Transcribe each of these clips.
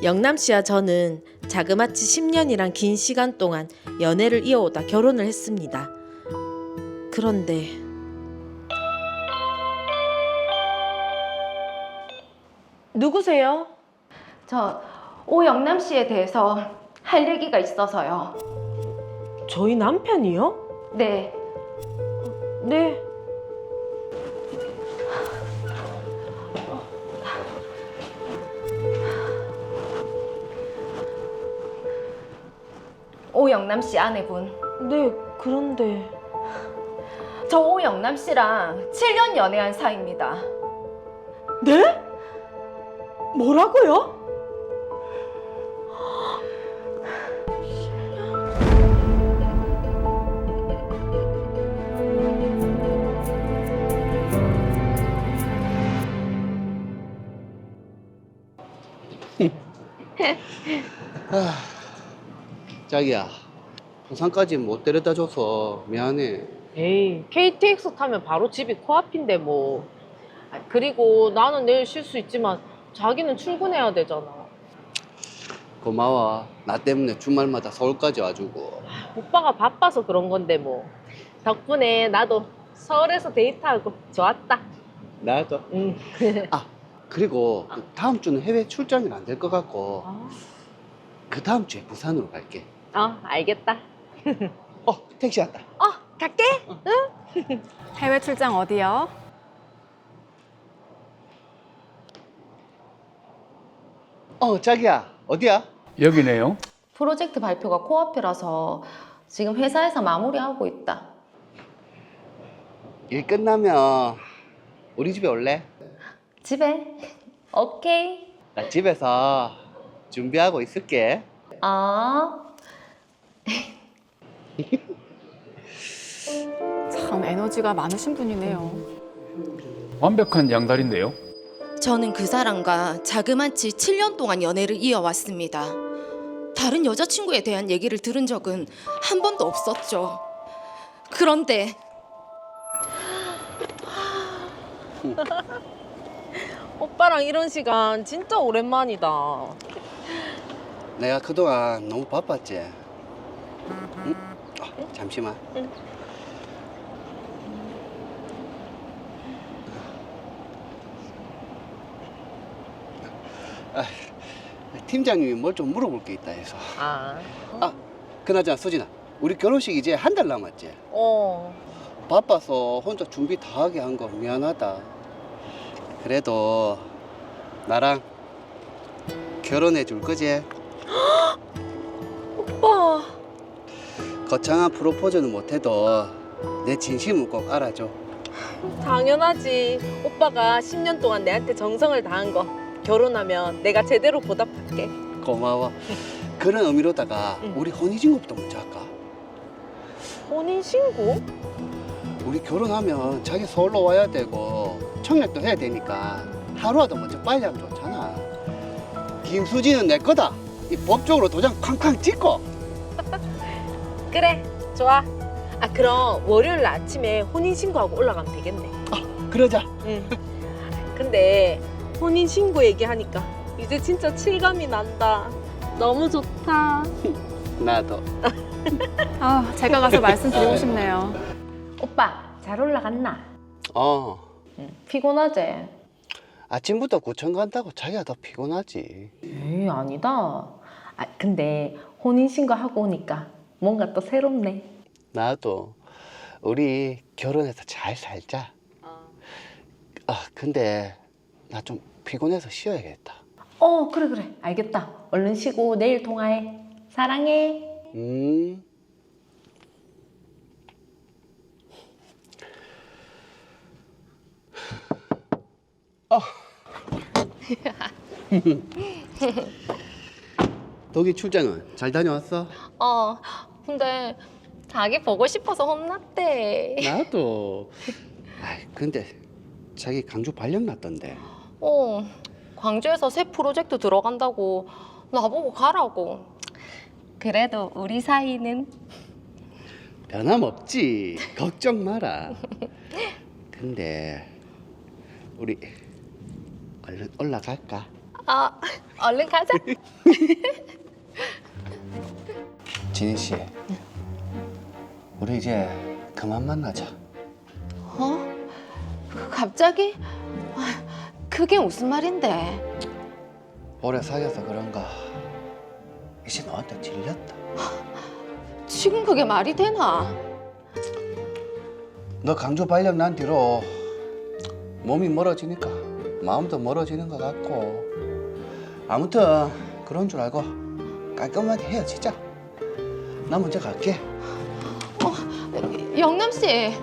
영남 씨와 저는 자그마치 10년이란 긴 시간 동안 연애를 이어오다 결혼을 했습니다. 그런데 누구세요? 저 오영남 씨에 대해서 할 얘기가 있어서요. 저희 남편이요? 네, 네. 오영남 씨 아내분. 네, 그런데 저 오영남 씨랑 7년 연애한 사이입니다. 네? 뭐라고요? 자기야, 부산까지 못 데려다 줘서 미안해. 에이, KTX 타면 바로 집이 코앞인데 뭐. 그리고 나는 내일 쉴 수 있지만 자기는 출근해야 되잖아. 고마워. 나 때문에 주말마다 서울까지 와주고. 오빠가 바빠서 그런 건데 뭐. 덕분에 나도 서울에서 데이트하고 좋았다. 나도. 응. 아, 그리고 그 다음 주는 해외 출장이 안 될 것 같고 그 다음 주에 부산으로 갈게. 알겠다. 택시 왔다. 갈게. 해외 출장 어디요? 자기야, 어디야? 여기네요. 프로젝트 발표가 코앞이라서 지금 회사에서 마무리하고 있다. 일 끝나면 우리 집에 올래? 집에? 오케이. 나 집에서 준비하고 있을게. 참 에너지가 많으신 분이네요. 완벽한 양다리인데요. 저는 그 사람과 자그마치 7년 동안 연애를 이어왔습니다. 다른 여자친구에 대한 얘기를 들은 적은 한 번도 없었죠. 그런데 오빠랑 이런 시간 진짜 오랜만이다. 내가 그동안 너무 바빴지? 응? 잠시만. 응. 팀장님이 뭘 좀 물어볼 게 있다 해서. 아, 그나저나 수진아, 우리 결혼식 이제 한 달 남았지? 바빠서 혼자 준비 다 하게 한 거 미안하다. 그래도 나랑 결혼해 줄 거지? 오빠. 거창한 프로포즈는 못해도 내 진심을 꼭 알아줘. 당연하지. 오빠가 10년 동안 내한테 정성을 다한 거 결혼하면 내가 제대로 보답할게. 고마워. 그런 의미로다가 응. 우리 혼인신고부터 먼저 할까? 혼인신고? 우리 결혼하면 자기 서울로 와야 되고 청약도 해야 되니까 하루라도 먼저 빨리 하면 좋잖아. 김수진은 내 거다. 이 법적으로 도장 쾅쾅 찍고. 그래, 좋아. 그럼 월요일 아침에 혼인신고하고 올라가면 되겠네. 그러자. 응. 근데 혼인신고 얘기하니까 이제 진짜 칠감이 난다. 너무 좋다. 나도. 제가 가서 말씀드리고 싶네요. 오빠, 잘 올라갔나? 피곤하지? 아침부터 구청 간다고 자기가 더 피곤하지. 에이, 아니다. 근데 혼인신고 하고 오니까 뭔가 또 새롭네. 나도. 우리 결혼해서 잘 살자. 근데 나 좀 피곤해서 쉬어야겠다. 그래. 알겠다. 얼른 쉬고 내일 통화해. 사랑해. 덕이 출장은 잘 다녀왔어? 근데 자기 보고 싶어서 혼났대. 나도. 근데 자기 강주 발령 났던데. 광주에서 새 프로젝트 들어간다고 나보고 가라고. 그래도 우리 사이는 변함없지. 걱정 마라. 근데 우리 얼른 올라갈까? 얼른 가자. 진희 씨, 우리 이제 그만 만나자. 어? 갑자기? 아, 그게 무슨 말인데? 오래 사귀어서 그런가 이제 너한테 질렸다. 지금 그게 말이 되나? 너 강조 발령 난 뒤로 몸이 멀어지니까 마음도 멀어지는 것 같고, 아무튼 그런 줄 알고 깔끔하게 헤어지자. 나 먼저 갈게. 영남 씨.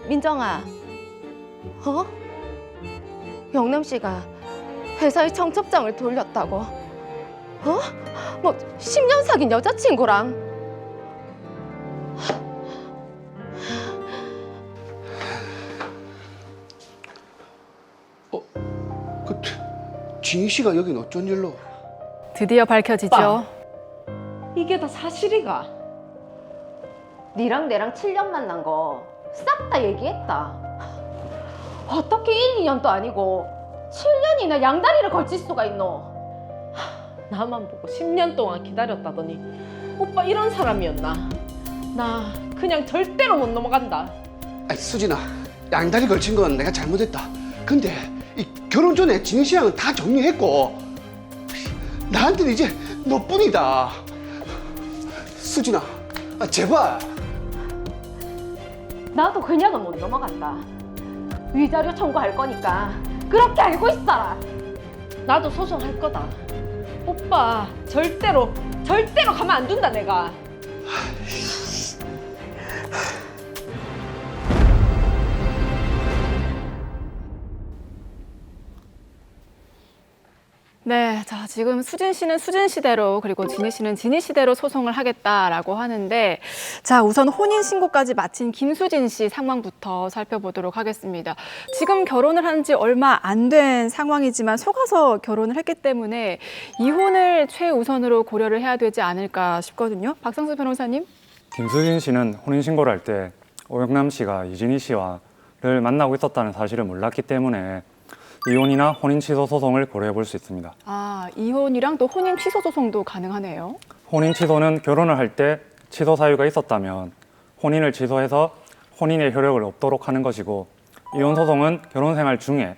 민정아. 영남 씨가 회사의 청첩장을 돌렸다고? 뭐 10년 사귄 여자친구랑? 그 진희 씨가 여긴 어쩐 일로? 드디어 밝혀지죠. 이게 다 사실이가? 니랑 내랑 7년 만난 거 싹 다 얘기했다. 어떻게 1, 2년도 아니고 7년이나 양다리를 걸칠 수가 있노? 나만 보고 10년 동안 기다렸다더니 오빠 이런 사람이었나? 나 그냥 절대로 못 넘어간다. 아니 수진아, 양다리 걸친 건 내가 잘못했다. 근데 이 결혼 전에 진희 씨랑은 다 정리했고 나한테는 이제 너뿐이다. 수진아, 제발. 나도 그냥은 못 넘어간다. 위자료 청구할 거니까 그렇게 알고 있어라. 나도 소송할 거다. 오빠 절대로 가만 안 둔다 내가. 네, 자, 지금 수진 씨는 수진 씨대로 그리고 진희 씨는 진희 씨대로 소송을 하겠다라고 하는데, 자, 우선 혼인 신고까지 마친 김수진 씨 상황부터 살펴보도록 하겠습니다. 지금 결혼을 한 지 얼마 안 된 상황이지만 속아서 결혼을 했기 때문에 이혼을 최우선으로 고려를 해야 되지 않을까 싶거든요. 박상수 변호사님. 김수진 씨는 혼인 신고를 할 때 오영남 씨가 이진희 씨와를 만나고 있었다는 사실을 몰랐기 때문에 이혼이나 혼인 취소 소송을 고려해 볼 수 있습니다. 아, 이혼이랑 또 혼인 취소 소송도 가능하네요. 혼인 취소는 결혼을 할 때 취소 사유가 있었다면 혼인을 취소해서 혼인의 효력을 없도록 하는 것이고, 이혼 소송은 결혼 생활 중에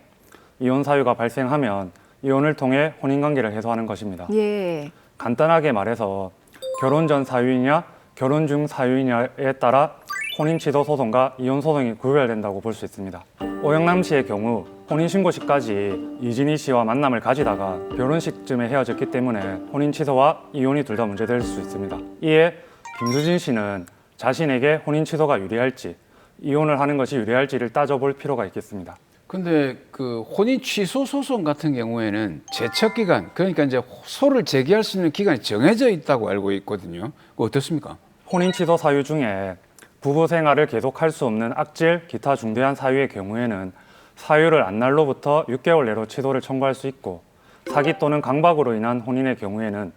이혼 사유가 발생하면 이혼을 통해 혼인 관계를 해소하는 것입니다. 예. 간단하게 말해서 결혼 전 사유이냐 결혼 중 사유이냐에 따라 혼인 취소 소송과 이혼 소송이 구별된다고 볼 수 있습니다. 오영남 씨의 경우 혼인 신고 시까지 이진희 씨와 만남을 가지다가 결혼식쯤에 헤어졌기 때문에 혼인 취소와 이혼이 둘 다 문제될 수 있습니다. 이에 김수진 씨는 자신에게 혼인 취소가 유리할지 이혼을 하는 것이 유리할지를 따져볼 필요가 있겠습니다. 근데 그 혼인 취소 소송 같은 경우에는 제척 기간, 그러니까 이제 소를 제기할 수 있는 기간이 정해져 있다고 알고 있거든요. 그거 어떻습니까? 혼인 취소 사유 중에 부부 생활을 계속할 수 없는 악질, 기타 중대한 사유의 경우에는 사유를 안 날로부터 6개월 내로 취소를 청구할 수 있고, 사기 또는 강박으로 인한 혼인의 경우에는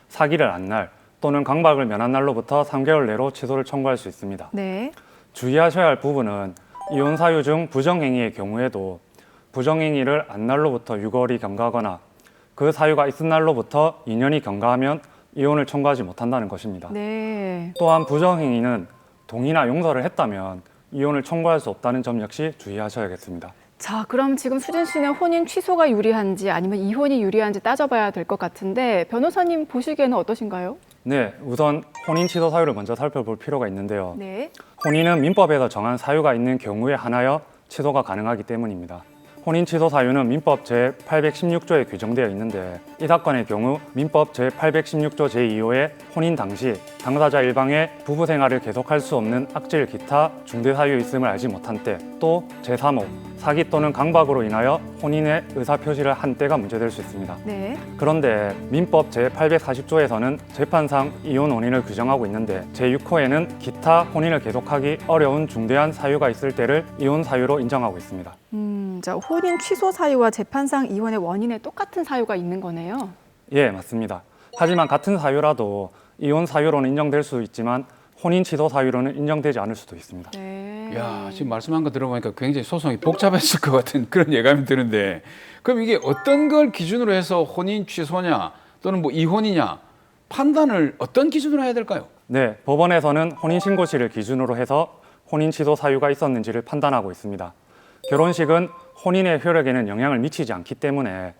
사기를 안 날 또는 강박을 면한 날로부터 3개월 내로 취소를 청구할 수 있습니다. 네. 주의하셔야 할 부분은 이혼 사유 중 부정행위의 경우에도 부정행위를 안 날로부터 6월이 경과하거나 그 사유가 있은 날로부터 2년이 경과하면 이혼을 청구하지 못한다는 것입니다. 네. 또한 부정행위는 동의나 용서를 했다면 이혼을 청구할 수 없다는 점 역시 주의하셔야겠습니다. 자, 그럼 지금 수진 씨는 혼인 취소가 유리한지 아니면 이혼이 유리한지 따져봐야 될 것 같은데, 변호사님 보시기에는 어떠신가요? 네, 우선 혼인 취소 사유를 먼저 살펴볼 필요가 있는데요. 네. 혼인은 민법에서 정한 사유가 있는 경우에 한하여 취소가 가능하기 때문입니다. 혼인 취소 사유는 민법 제816조에 규정되어 있는데, 이 사건의 경우 민법 제816조 제2호에 혼인 당시 당사자 일방의 부부 생활을 계속할 수 없는 악질 기타 중대 사유 있음을 알지 못한 때, 또 제3호 사기 또는 강박으로 인하여 혼인의 의사 표시를 한 때가 문제될 수 있습니다. 네. 그런데 민법 제840조에서는 재판상 이혼 혼인을 규정하고 있는데, 제6호에는 기타 혼인을 계속하기 어려운 중대한 사유가 있을 때를 이혼 사유로 인정하고 있습니다. 자, 혼인 취소 사유와 재판상 이혼의 원인에 똑같은 사유가 있는 거네요. 예, 맞습니다. 하지만 같은 사유라도 이혼 사유로는 인정될 수 있지만 혼인 취소 사유로는 인정되지 않을 수도 있습니다. 네. 야, 지금 말씀한 거 들어보니까 굉장히 소송이 복잡했을 것 같은 그런 예감이 드는데, 그럼 이게 어떤 걸 기준으로 해서 혼인 취소냐 또는 뭐 이혼이냐 판단을 어떤 기준으로 해야 될까요? 네, 법원에서는 혼인신고시를 기준으로 해서 혼인 취소 사유가 있었는지를 판단하고 있습니다. 결혼식은 혼인의 효력에는 영향을 미치지 않기 때문에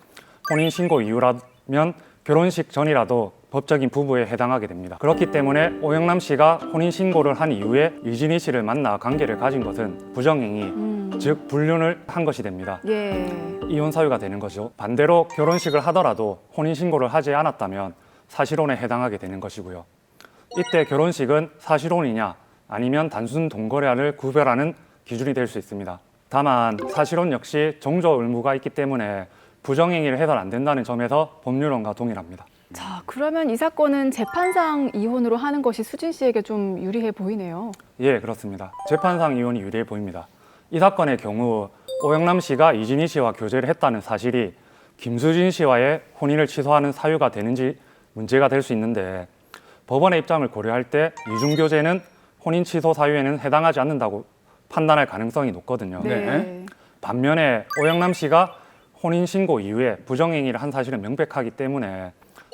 혼인신고 이후라면 결혼식 전이라도 법적인 부부에 해당하게 됩니다. 그렇기 때문에 오영남 씨가 혼인신고를 한 이후에 이진희 씨를 만나 관계를 가진 것은 부정행위, 즉 불륜을 한 것이 됩니다. 예. 이혼 사유가 되는 거죠. 반대로 결혼식을 하더라도 혼인신고를 하지 않았다면 사실혼에 해당하게 되는 것이고요. 이때 결혼식은 사실혼이냐 아니면 단순 동거래를 구별하는 기준이 될 수 있습니다. 다만 사실혼 역시 정조 의무가 있기 때문에 부정행위를 해서는 안 된다는 점에서 법률론과 동일합니다. 자, 그러면 이 사건은 재판상 이혼으로 하는 것이 수진 씨에게 좀 유리해 보이네요. 예, 그렇습니다. 재판상 이혼이 유리해 보입니다. 이 사건의 경우 오영남 씨가 이진희 씨와 교제를 했다는 사실이 김수진 씨와의 혼인을 취소하는 사유가 되는지 문제가 될 수 있는데, 법원의 입장을 고려할 때 이중교제는 혼인 취소 사유에는 해당하지 않는다고 판단할 가능성이 높거든요. 네. 반면에 오영남 씨가 혼인 신고 이후에 부정행위를 한 사실은 명백하기 때문에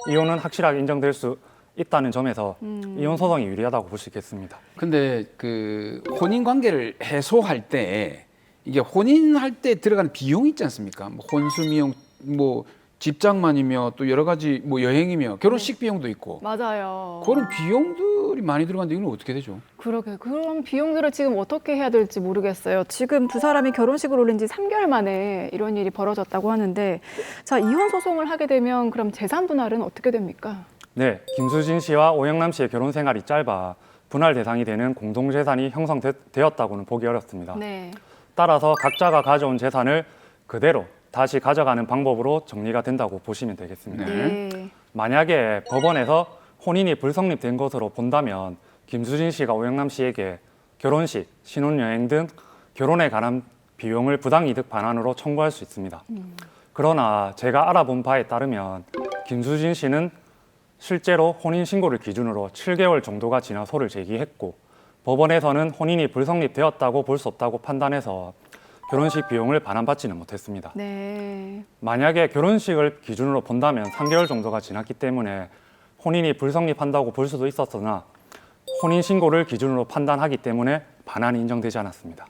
이혼은 확실하게 인정될 수 있다는 점에서 이혼 소송이 유리하다고 볼 수 있겠습니다. 근데 그 혼인 관계를 해소할 때 이게 혼인할 때 들어가는 비용이 있지 않습니까? 뭐 혼수 비용, 뭐 집장만이며 또 여러 가지 뭐 여행이며 결혼식 비용도 있고 맞아요. 그런 비용들이 많이 들어가는데 이건 어떻게 되죠? 그러게. 그럼 비용들을 지금 어떻게 해야 될지 모르겠어요. 지금 두 사람이 결혼식을 올린 지 3개월 만에 이런 일이 벌어졌다고 하는데, 자, 이혼 소송을 하게 되면 그럼 재산 분할은 어떻게 됩니까? 네, 김수진 씨와 오영남 씨의 결혼 생활이 짧아 분할 대상이 되는 공동재산이 형성되었다고는 보기 어렵습니다. 네. 따라서 각자가 가져온 재산을 그대로 다시 가져가는 방법으로 정리가 된다고 보시면 되겠습니다. 네. 만약에 법원에서 혼인이 불성립된 것으로 본다면 김수진 씨가 오영남 씨에게 결혼식, 신혼여행 등 결혼에 관한 비용을 부당이득 반환으로 청구할 수 있습니다. 그러나 제가 알아본 바에 따르면 김수진 씨는 실제로 혼인신고를 기준으로 7개월 정도가 지나 소를 제기했고, 법원에서는 혼인이 불성립되었다고 볼 수 없다고 판단해서 결혼식 비용을 반환받지는 못했습니다. 네. 만약에 결혼식을 기준으로 본다면 3개월 정도가 지났기 때문에 혼인이 불성립한다고 볼 수도 있었으나 혼인신고를 기준으로 판단하기 때문에 반환이 인정되지 않았습니다.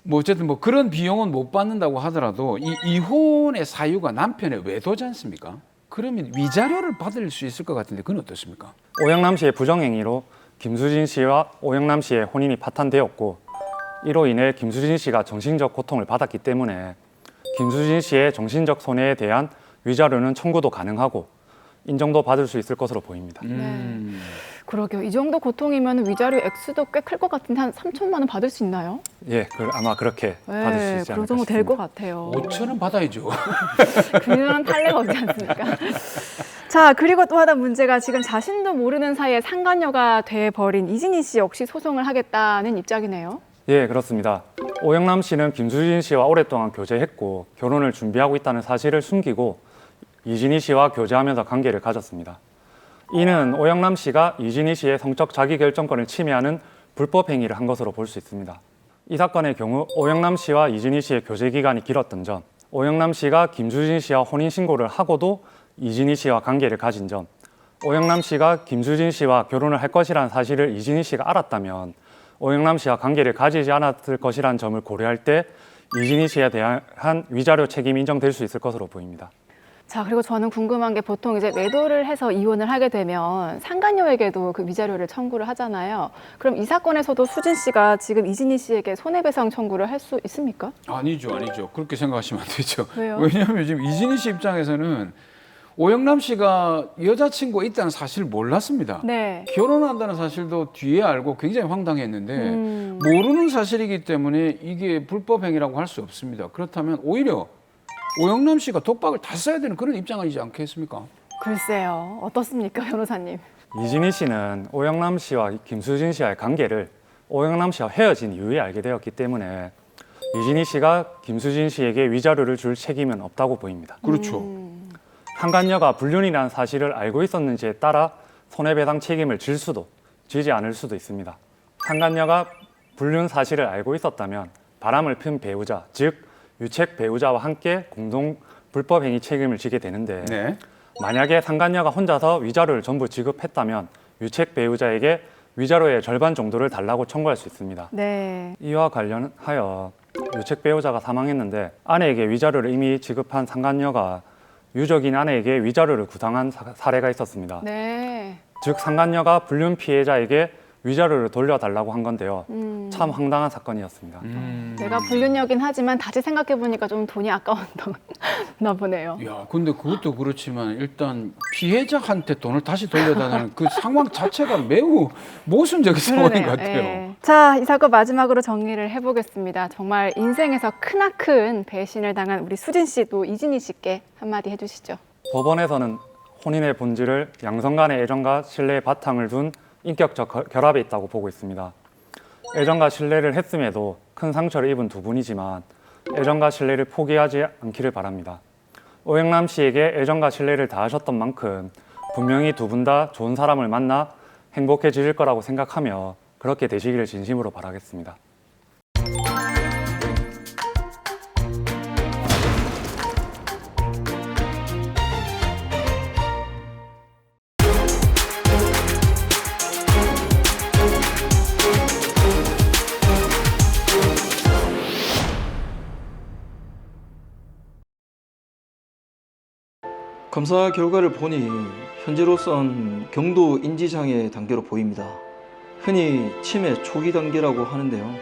뭐 어쨌든 뭐 그런 비용은 못 받는다고 하더라도 이 이혼의 사유가 남편의 외도지 않습니까? 그러면 위자료를 받을 수 있을 것 같은데 그건 어떻습니까? 오영남 씨의 부정행위로 김수진 씨와 오영남 씨의 혼인이 파탄되었고, 이로 인해 김수진 씨가 정신적 고통을 받았기 때문에 김수진 씨의 정신적 손해에 대한 위자료는 청구도 가능하고 인정도 받을 수 있을 것으로 보입니다. 그러게요. 이 정도 고통이면 위자료 액수도 꽤 클 것 같은데 한 3천만 원 받을 수 있나요? 예, 아마 그렇게 받을 수 있지 않을까 그 정도 될 것 싶습니다. 같아요. 5천 원 받아야죠. 그런 판례가 없지 않습니까? 자, 그리고 또 하나 문제가 지금 자신도 모르는 사이에 상간녀가 돼버린 이진희 씨 역시 소송을 하겠다는 입장이네요. 예, 그렇습니다. 오영남 씨는 김수진 씨와 오랫동안 교제했고 결혼을 준비하고 있다는 사실을 숨기고 이진희 씨와 교제하면서 관계를 가졌습니다. 이는 오영남 씨가 이진희 씨의 성적 자기결정권을 침해하는 불법 행위를 한 것으로 볼 수 있습니다. 이 사건의 경우 오영남 씨와 이진희 씨의 교제 기간이 길었던 점, 오영남 씨가 김수진 씨와 혼인신고를 하고도 이진희 씨와 관계를 가진 점, 오영남 씨가 김수진 씨와 결혼을 할 것이라는 사실을 이진희 씨가 알았다면 오영남 씨와 관계를 가지지 않았을 것이라는 점을 고려할 때 이진희 씨에 대한 위자료 책임이 인정될 수 있을 것으로 보입니다. 자, 그리고 저는 궁금한 게 보통 이제 외도를 해서 이혼을 하게 되면 상간녀에게도 그 위자료를 청구를 하잖아요. 그럼 이 사건에서도 수진 씨가 지금 이진희 씨에게 손해배상 청구를 할 수 있습니까? 아니죠. 그렇게 생각하시면 안 되죠. 왜요? 왜냐하면 지금 이진희 씨 입장에서는 오영남 씨가 여자친구가 있다는 사실을 몰랐습니다. 네. 결혼한다는 사실도 뒤에 알고 굉장히 황당했는데 모르는 사실이기 때문에 이게 불법 행위라고 할 수 없습니다. 그렇다면 오히려 오영남 씨가 독박을 다 써야 되는 그런 입장이지 않겠습니까? 글쎄요. 어떻습니까, 변호사님? 이진희 씨는 오영남 씨와 김수진 씨와의 관계를 오영남 씨와 헤어진 이후에 알게 되었기 때문에 이진희 씨가 김수진 씨에게 위자료를 줄 책임은 없다고 보입니다. 그렇죠. 상간녀가 불륜이라는 사실을 알고 있었는지에 따라 손해배상 책임을 질 수도 지지 않을 수도 있습니다. 상간녀가 불륜 사실을 알고 있었다면 바람을 핀 배우자, 즉 유책 배우자와 함께 공동 불법 행위 책임을 지게 되는데 네. 만약에 상간녀가 혼자서 위자료를 전부 지급했다면 유책 배우자에게 위자료의 절반 정도를 달라고 청구할 수 있습니다. 네. 이와 관련하여 유책 배우자가 사망했는데 아내에게 위자료를 이미 지급한 상간녀가 유족인 아내에게 위자료를 구상한 사례가 있었습니다. 네. 즉 상간녀가 불륜 피해자에게 위자료를 돌려달라고 한 건데요. 참 황당한 사건이었습니다. 내가 불륜녀긴 하지만 다시 생각해보니까 좀 돈이 아까웠나 보네요. 야, 근데 그것도 그렇지만 일단 피해자한테 돈을 다시 돌려달라는 그 상황 자체가 매우 모순적인 상황인 것 같아요. 예. 자, 이 사건 마지막으로 정리를 해보겠습니다. 정말 인생에서 크나큰 배신을 당한 우리 수진 씨 또 이진희 씨께 한마디 해주시죠. 법원에서는 혼인의 본질을 양성 간의 애정과 신뢰의 바탕을 둔 인격적 결합에 있다고 보고 있습니다. 애정과 신뢰를 했음에도 큰 상처를 입은 두 분이지만 애정과 신뢰를 포기하지 않기를 바랍니다. 오영남 씨에게 애정과 신뢰를 다하셨던 만큼 분명히 두 분 다 좋은 사람을 만나 행복해지실 거라고 생각하며 그렇게 되시기를 진심으로 바라겠습니다. 검사 결과를 보니 현재로선 경도 인지장애 단계로 보입니다. 흔히 치매 초기 단계라고 하는데요.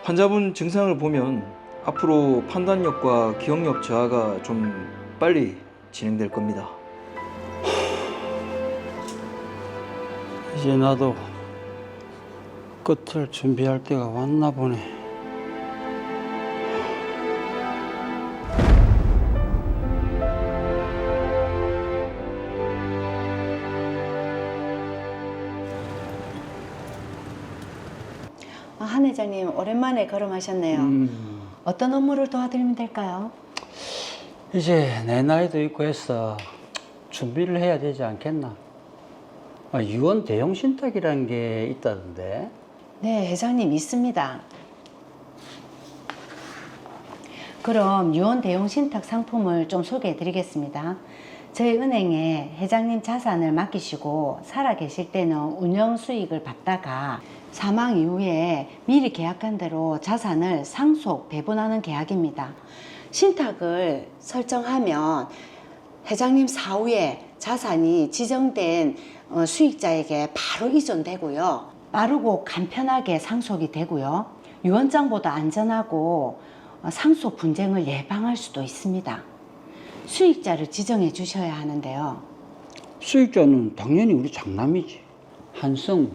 환자분 증상을 보면 앞으로 판단력과 기억력 저하가 좀 빨리 진행될 겁니다. 이제 나도 끝을 준비할 때가 왔나 보네. 한 회장님 오랜만에 걸음하셨네요. 어떤 업무를 도와드리면 될까요? 이제 내 나이도 있고 해서 준비를 해야 되지 않겠나? 유언 대용 신탁이라는 게 있다던데. 네, 회장님 있습니다. 그럼 유언 대용 신탁 상품을 좀 소개해 드리겠습니다. 저희 은행에 회장님 자산을 맡기시고 살아 계실 때는 운영 수익을 받다가 사망 이후에 미리 계약한 대로 자산을 상속 배분하는 계약입니다. 신탁을 설정하면 회장님 사후에 자산이 지정된 수익자에게 바로 이전되고요. 빠르고 간편하게 상속이 되고요. 유언장보다 안전하고 상속 분쟁을 예방할 수도 있습니다. 수익자를 지정해 주셔야 하는데요. 수익자는 당연히 우리 장남이지. 한성우.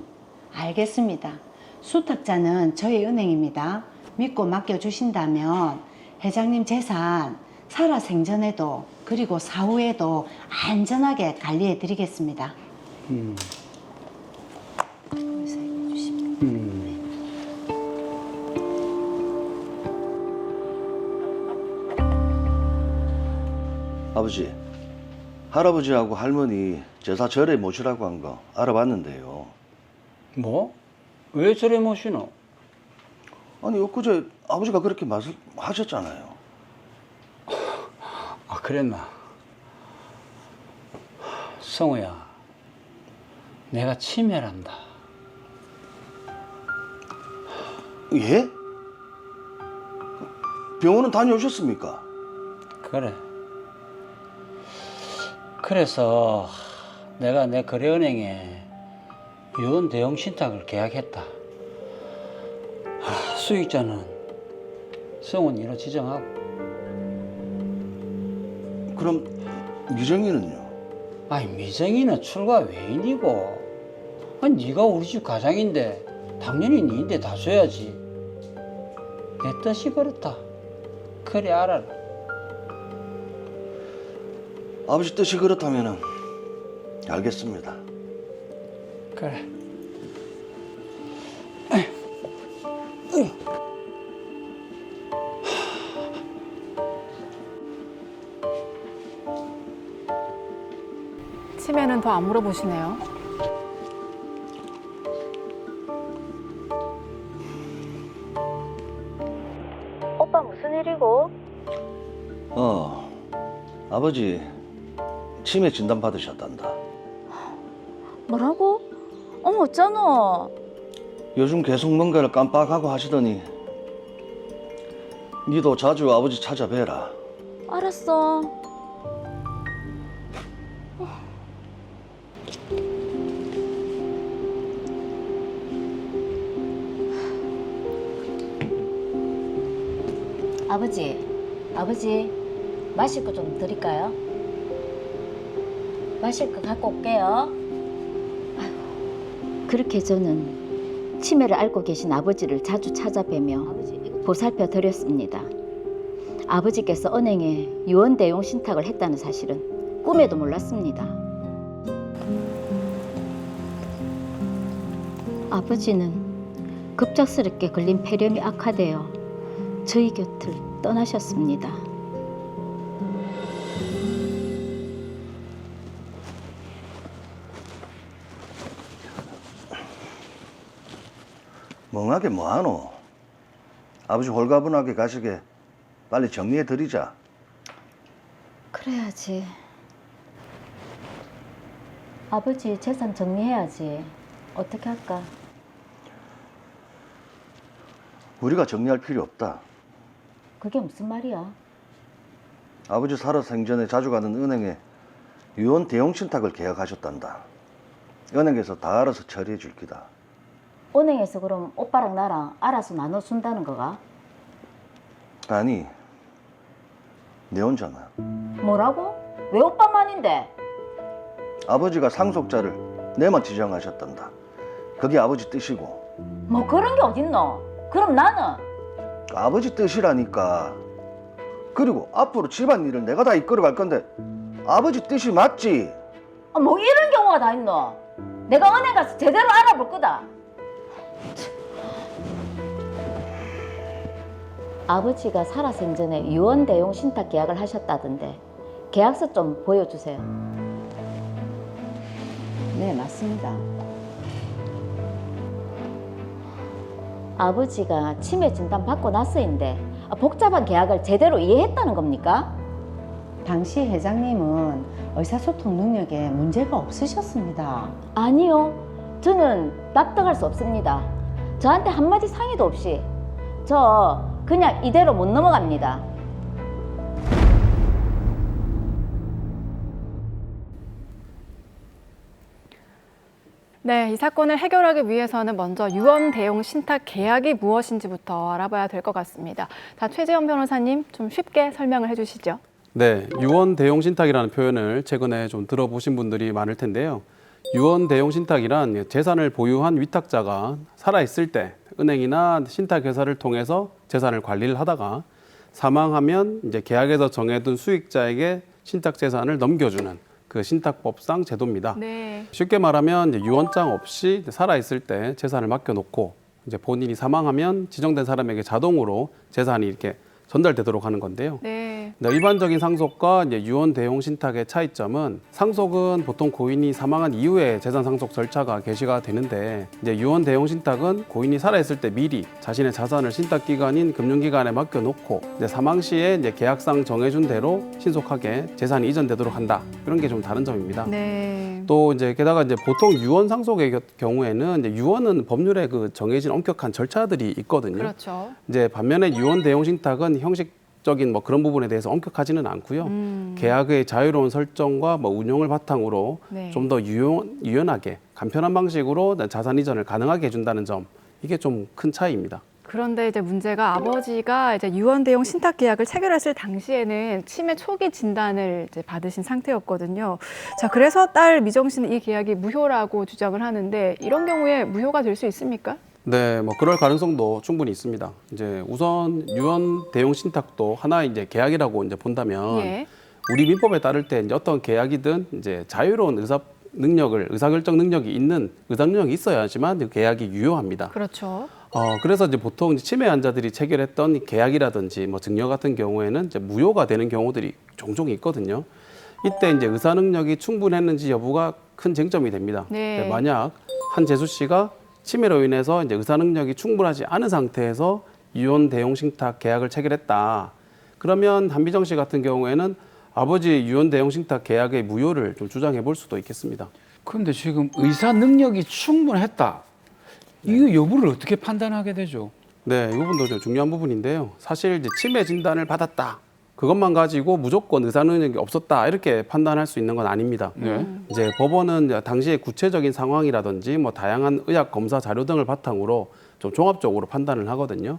알겠습니다. 수탁자는 저희 은행입니다. 믿고 맡겨주신다면 회장님 재산 살아생전에도 그리고 사후에도 안전하게 관리해 드리겠습니다. 아버지, 할아버지하고 할머니 제사 절에 모시라고 한 거 알아봤는데요. 뭐? 왜 저래 모시노? 아니 엊그제 아버지가 그렇게 말씀하셨잖아요. 아, 그랬나? 성우야, 내가 치매란다. 예? 병원은 다녀오셨습니까? 그래. 그래서 내가 내 거래은행에 유언 대용 신탁을 계약했다. 수익자는 성훈이로 지정하고. 그럼 미정이는요? 아니, 미정이는 출가 외인이고. 아니, 네가 우리 집 가장인데 당연히 네인데 다 줘야지. 내 뜻이 그렇다. 그래 알아라. 아버지 뜻이 그렇다면은 알겠습니다. 그래. 치매는 더 안 물어보시네요. 뭐라고? 아버지 치매 진단 받으셨단다. 뭐라고? 어머 어쩌노? 요즘 계속 뭔가를 깜빡하고 하시더니 니도 자주 아버지 찾아뵈라. 알았어. 아버지, 마실 거 좀 드릴까요? 마실 거 갖고 올게요. 아이고, 그렇게 저는 치매를 앓고 계신 아버지를 자주 찾아뵈며 보살펴 드렸습니다. 아버지께서 은행에 유언 대용 신탁을 했다는 사실은 꿈에도 몰랐습니다. 아버지는 급작스럽게 걸린 폐렴이 악화되어 저희 곁을 떠나셨습니다. 멍하게 뭐하노? 아버지 홀가분하게 가시게 빨리 정리해 드리자. 그래야지. 아버지 재산 정리해야지. 어떻게 할까? 우리가 정리할 필요 없다. 그게 무슨 말이야? 아버지 살아 생전에 자주 가는 은행에 유언 대용 신탁을 계약하셨단다. 은행에서 다 알아서 처리해 줄 기다. 은행에서 그럼 오빠랑 나랑 알아서 나눠준다는 거가? 아니, 내 혼자나. 뭐라고? 왜 오빠만인데? 아버지가 상속자를 내만 지정하셨단다. 그게 아버지 뜻이고. 뭐 그런 게 어딨노? 그럼 나는? 아버지 뜻이라니까. 그리고 앞으로 집안일을 내가 다 이끌어갈 건데 아버지 뜻이 맞지? 뭐 이런 경우가 다 있노? 내가 은행 가서 제대로 알아볼 거다. 아버지가 살아 생전에 유언 대용 신탁 계약을 하셨다던데 계약서 좀 보여주세요. 네, 맞습니다. 아버지가 치매 진단 받고 나서인데 복잡한 계약을 제대로 이해했다는 겁니까? 당시 회장님은 의사소통 능력에 문제가 없으셨습니다. 아니요, 저는 납득할 수 없습니다. 저한테 한마디 상의도 없이 저 그냥 이대로 못 넘어갑니다. 네, 이 사건을 해결하기 위해서는 먼저 유언 대용 신탁 계약이 무엇인지부터 알아봐야 될 것 같습니다. 최재형 변호사님, 좀 쉽게 설명을 해주시죠. 네, 유언 대용 신탁이라는 표현을 최근에 좀 들어보신 분들이 많을 텐데요. 유언 대용 신탁이란 재산을 보유한 위탁자가 살아있을 때 은행이나 신탁회사를 통해서 재산을 관리를 하다가 사망하면 이제 계약에서 정해둔 수익자에게 신탁 재산을 넘겨주는 그 신탁법상 제도입니다. 네. 쉽게 말하면 이제 유언장 없이 살아있을 때 재산을 맡겨놓고 이제 본인이 사망하면 지정된 사람에게 자동으로 재산이 이렇게 전달되도록 하는 건데요. 네. 일반적인 상속과 이제 유언 대용 신탁의 차이점은 상속은 보통 고인이 사망한 이후에 재산 상속 절차가 개시가 되는데 이제 유언 대용 신탁은 고인이 살아있을 때 미리 자신의 자산을 신탁기관인 금융기관에 맡겨놓고 이제 사망 시에 이제 계약상 정해준 대로 신속하게 재산이 이전되도록 한다. 이런 게 좀 다른 점입니다. 네. 또 이제 게다가 이제 보통 유언 상속의 경우에는 이제 유언은 법률에 그 정해진 엄격한 절차들이 있거든요. 그렇죠. 이제 반면에 유언 대용 신탁은 형식적인 뭐 그런 부분에 대해서 엄격하지는 않고요. 계약의 자유로운 설정과 뭐 운용을 바탕으로 네. 좀 더 유연하게 간편한 방식으로 자산 이전을 가능하게 해준다는 점, 이게 좀 큰 차이입니다. 그런데 이제 문제가 아버지가 이제 유언 대용 신탁 계약을 체결했을 당시에는 치매 초기 진단을 이제 받으신 상태였거든요. 자, 그래서 딸 미정 씨는 이 계약이 무효라고 주장을 하는데 이런 경우에 무효가 될 수 있습니까? 네, 뭐 그럴 가능성도 충분히 있습니다. 이제 우선 유언 대용 신탁도 하나의 이제 계약이라고 이제 본다면 예. 우리 민법에 따를 때 이제 어떤 계약이든 이제 자유로운 의사결정 능력이 있는 의사 능력이 있어야지만 그 계약이 유효합니다. 그렇죠. 그래서 이제 보통 이제 치매 환자들이 체결했던 계약이라든지 뭐 증여 같은 경우에는 이제 무효가 되는 경우들이 종종 있거든요. 이때 이제 의사 능력이 충분했는지 여부가 큰 쟁점이 됩니다. 네. 만약 한재수 씨가 치매로 인해서 이제 의사 능력이 충분하지 않은 상태에서 유언 대용 신탁 계약을 체결했다. 그러면 한미정 씨 같은 경우에는 아버지 유언 대용 신탁 계약의 무효를 좀 주장해 볼 수도 있겠습니다. 그런데 지금 의사 능력이 충분했다. 이 여부를 어떻게 판단하게 되죠? 네, 이 부분도 좀 중요한 부분인데요. 사실 이제 치매 진단을 받았다. 그것만 가지고 무조건 의사 능력이 없었다 이렇게 판단할 수 있는 건 아닙니다. 이제 법원은 당시의 구체적인 상황이라든지 뭐 다양한 의학 검사 자료 등을 바탕으로 좀 종합적으로 판단을 하거든요.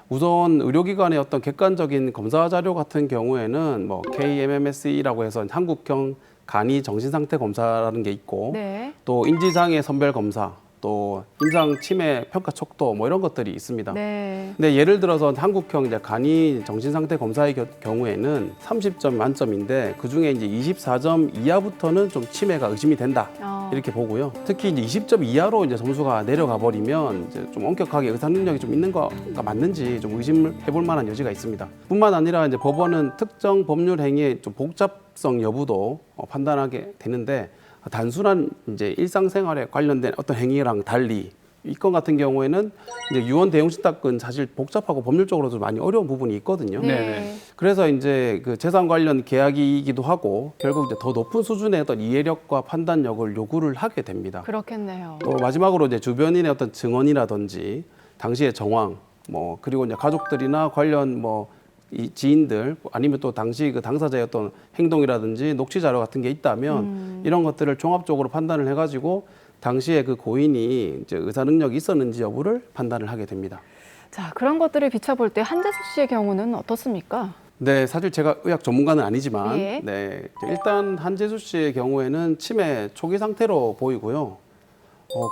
우선 의료기관의 어떤 객관적인 검사 자료 같은 경우에는 뭐 KMMSE라고 해서 한국형 간이 정신상태 검사라는 게 있고 네. 또 인지장애 선별 검사, 또 임상 치매 평가 척도 뭐 이런 것들이 있습니다. 네. 근데 예를 들어서 한국형 이제 간이 정신상태 검사의 경우에는 30점 만점인데 그 중에 이제 24점 이하부터는 좀 치매가 의심이 된다. 이렇게 보고요. 특히 이제 20점 이하로 이제 점수가 내려가 버리면 이제 좀 엄격하게 의사 능력이 좀 있는 거가 맞는지 좀 의심을 해볼 만한 여지가 있습니다. 뿐만 아니라 이제 법원은 특정 법률 행위의 좀 복잡성 여부도 판단하게 되는데 단순한 이제 일상생활에 관련된 어떤 행위랑 달리 이 건 같은 경우에는 이제 유언 대용 신탁은 사실 복잡하고 법률적으로도 많이 어려운 부분이 있거든요. 네. 그래서 이제 그 재산 관련 계약이기도 하고 결국 이제 더 높은 수준의 어떤 이해력과 판단력을 요구를 하게 됩니다. 그렇겠네요. 또 마지막으로 이제 주변인의 어떤 증언이라든지 당시의 정황, 뭐 그리고 이제 가족들이나 관련 뭐 이 지인들 아니면 또 당시 그 당사자의 어떤 행동이라든지 녹취 자료 같은 게 있다면 이런 것들을 종합적으로 판단을 해가지고 당시에 그 고인이 이제 의사 능력이 있었는지 여부를 판단을 하게 됩니다. 자, 그런 것들을 비춰볼 때 한재수 씨의 경우는 어떻습니까? 네, 사실 제가 의학 전문가는 아니지만 예. 네, 일단 한재수 씨의 경우에는 치매 초기 상태로 보이고요.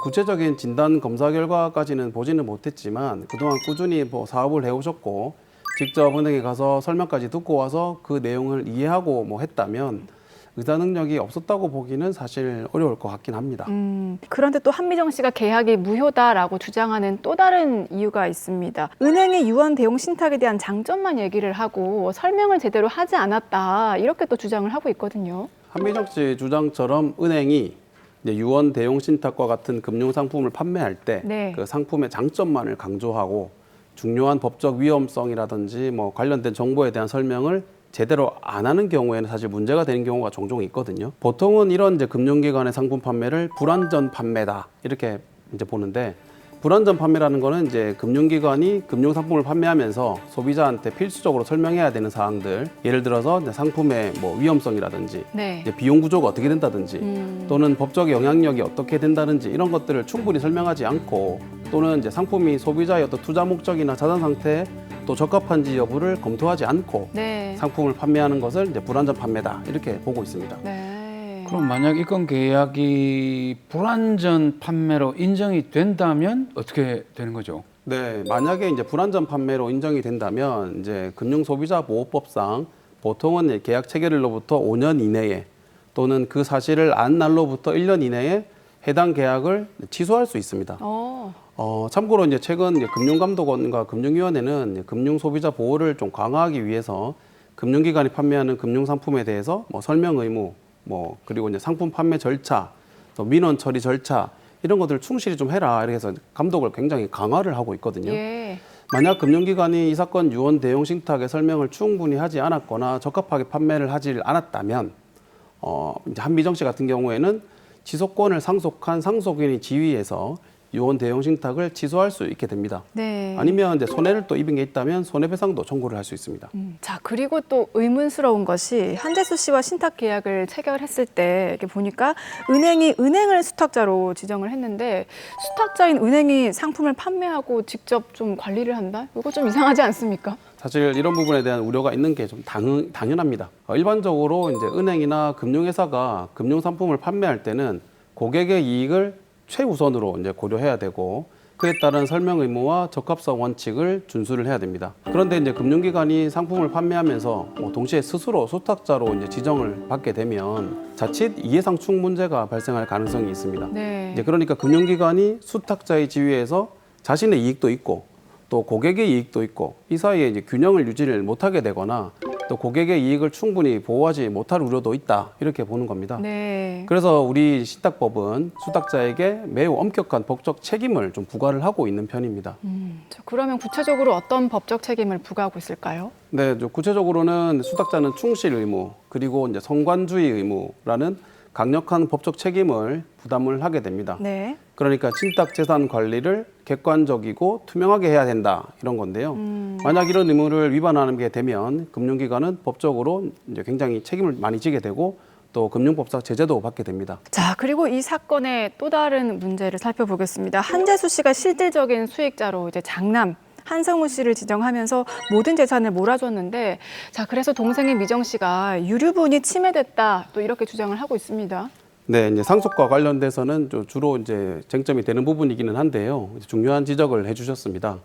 구체적인 진단 검사 결과까지는 보지는 못했지만 그동안 꾸준히 뭐 사업을 해오셨고 직접 은행에 가서 설명까지 듣고 와서 그 내용을 이해하고 뭐 했다면 의사 능력이 없었다고 보기는 사실 어려울 것 같긴 합니다. 그런데 또 한미정 씨가 계약이 무효다라고 주장하는 또 다른 이유가 있습니다. 은행의 유언 대용 신탁에 대한 장점만 얘기를 하고 설명을 제대로 하지 않았다 이렇게 또 주장을 하고 있거든요. 한미정 씨 주장처럼 은행이 이제 유언 대용 신탁과 같은 금융 상품을 판매할 때 그 상품의 장점만을 강조하고 중요한 법적 위험성이라든지 뭐 관련된 정보에 대한 설명을 제대로 안 하는 경우에는 사실 문제가 되는 경우가 종종 있거든요. 보통은 이런 이제 금융기관의 상품 판매를 불완전 판매다 이렇게 이제 보는데 불완전 판매라는 거는 이제 금융기관이 금융상품을 판매하면서 소비자한테 필수적으로 설명해야 되는 사항들, 예를 들어서 이제 상품의 뭐 위험성이라든지 이제 비용 구조가 어떻게 된다든지 또는 법적 영향력이 어떻게 된다든지 이런 것들을 충분히 설명하지 않고 또는 이제 상품이 소비자의 어떤 투자 목적이나 자산 상태에 또 적합한지 여부를 검토하지 않고 상품을 판매하는 것을 이제 불완전 판매다 이렇게 보고 있습니다. 그럼 만약 이건 계약이 불완전 판매로 인정이 된다면 어떻게 되는 거죠? 네, 만약에 이제 불완전 판매로 인정이 된다면 이제 금융소비자보호법상 보통은 계약 체결일로부터 5년 이내에 또는 그 사실을 안 날로부터 1년 이내에 해당 계약을 취소할 수 있습니다. 참고로 이제 최근 이제 금융감독원과 금융위원회는 금융소비자 보호를 좀 강화하기 위해서 금융기관이 판매하는 금융상품에 대해서 뭐 설명 의무, 뭐 그리고 이제 상품 판매 절차, 또 민원 처리 절차 이런 것들을 충실히 좀 해라 이렇게 해서 감독을 굉장히 강화를 하고 있거든요. 만약 금융기관이 이 사건 유언 대용 신탁의 설명을 충분히 하지 않았거나 적합하게 판매를 하지 않았다면 이제 한미정 씨 같은 경우에는 지속권을 상속한 상속인의 지위에서 유언 대용 신탁을 취소할 수 있게 됩니다. 아니면 이제 손해를 또 입은 게 있다면 손해배상도 청구를 할 수 있습니다. 자, 그리고 또 의문스러운 것이 한재수 씨와 신탁 계약을 체결했을 때 이렇게 보니까 은행이 은행을 수탁자로 지정을 했는데 수탁자인 은행이 상품을 판매하고 직접 좀 관리를 한다? 이거 좀 이상하지 않습니까? 사실 이런 부분에 대한 우려가 있는 게 좀 당연합니다. 일반적으로 이제 은행이나 금융회사가 금융상품을 판매할 때는 고객의 이익을 최우선으로 이제 고려해야 되고 그에 따른 설명 의무와 적합성 원칙을 준수를 해야 됩니다. 그런데 이제 금융기관이 상품을 판매하면서 동시에 스스로 수탁자로 이제 지정을 받게 되면 자칫 이해상충 문제가 발생할 가능성이 있습니다. 이제 그러니까 금융기관이 수탁자의 지위에서 자신의 이익도 있고 또 고객의 이익도 있고 이 사이에 이제 균형을 유지를 못하게 되거나 또 고객의 이익을 충분히 보호하지 못할 우려도 있다 이렇게 보는 겁니다. 네. 그래서 우리 신탁법은 수탁자에게 매우 엄격한 법적 책임을 좀 부과를 하고 있는 편입니다. 그러면 구체적으로 어떤 법적 책임을 부과하고 있을까요? 네, 구체적으로는 수탁자는 충실 의무 그리고 이제 성관주의 의무라는 강력한 법적 책임을 부담을 하게 됩니다. 네. 그러니까 신탁 재산 관리를 객관적이고 투명하게 해야 된다 이런 건데요. 만약 이런 의무를 위반하게 되면 금융기관은 법적으로 이제 굉장히 책임을 많이 지게 되고 또 금융법상 제재도 받게 됩니다. 자, 그리고 이 사건의 또 다른 문제를 살펴보겠습니다. 한재수 씨가 실질적인 수익자로 이제 장남 한성우 씨를 지정하면서 모든 재산을 몰아줬는데, 자, 그래서 동생인 미정 씨가 유류분이 침해됐다 또 이렇게 주장을 하고 있습니다. 네, 이제 상속과 관련돼서는 주로 이제 쟁점이 되는 부분이기는 한데요. 중요한 지적을 해주셨습니다.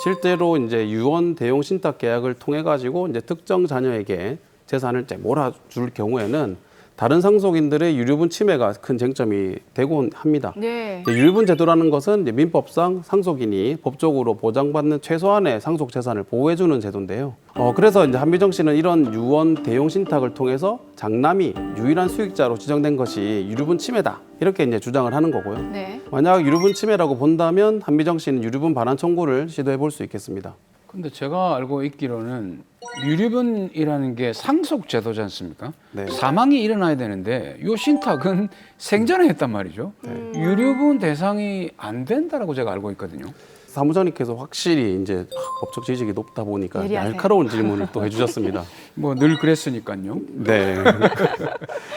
실제로 이제 유언 대용 신탁 계약을 통해 가지고 이제 특정 자녀에게 재산을 이제 몰아줄 경우에는 다른 상속인들의 유류분 침해가 큰 쟁점이 되곤 합니다. 네. 유류분 제도라는 것은 이제 민법상 상속인이 법적으로 보장받는 최소한의 상속 재산을 보호해주는 제도인데요. 그래서 이제 한미정 씨는 이런 유언 대용 신탁을 통해서 장남이 유일한 수익자로 지정된 것이 유류분 침해다 이렇게 이제 주장을 하는 거고요. 네. 만약 유류분 침해라고 본다면 한미정 씨는 유류분 반환 청구를 시도해 볼 수 있겠습니다. 근데 제가 알고 있기로는 유류분이라는 게 상속 제도지 않습니까? 네. 사망이 일어나야 되는데 요 신탁은 생전에 했단 말이죠. 유류분 대상이 안 된다라고 제가 알고 있거든요. 사무장님께서 확실히 이제 법적 지식이 높다 보니까 예리하세요. 날카로운 질문을 또 해주셨습니다. 뭐 늘 그랬으니까요. 네.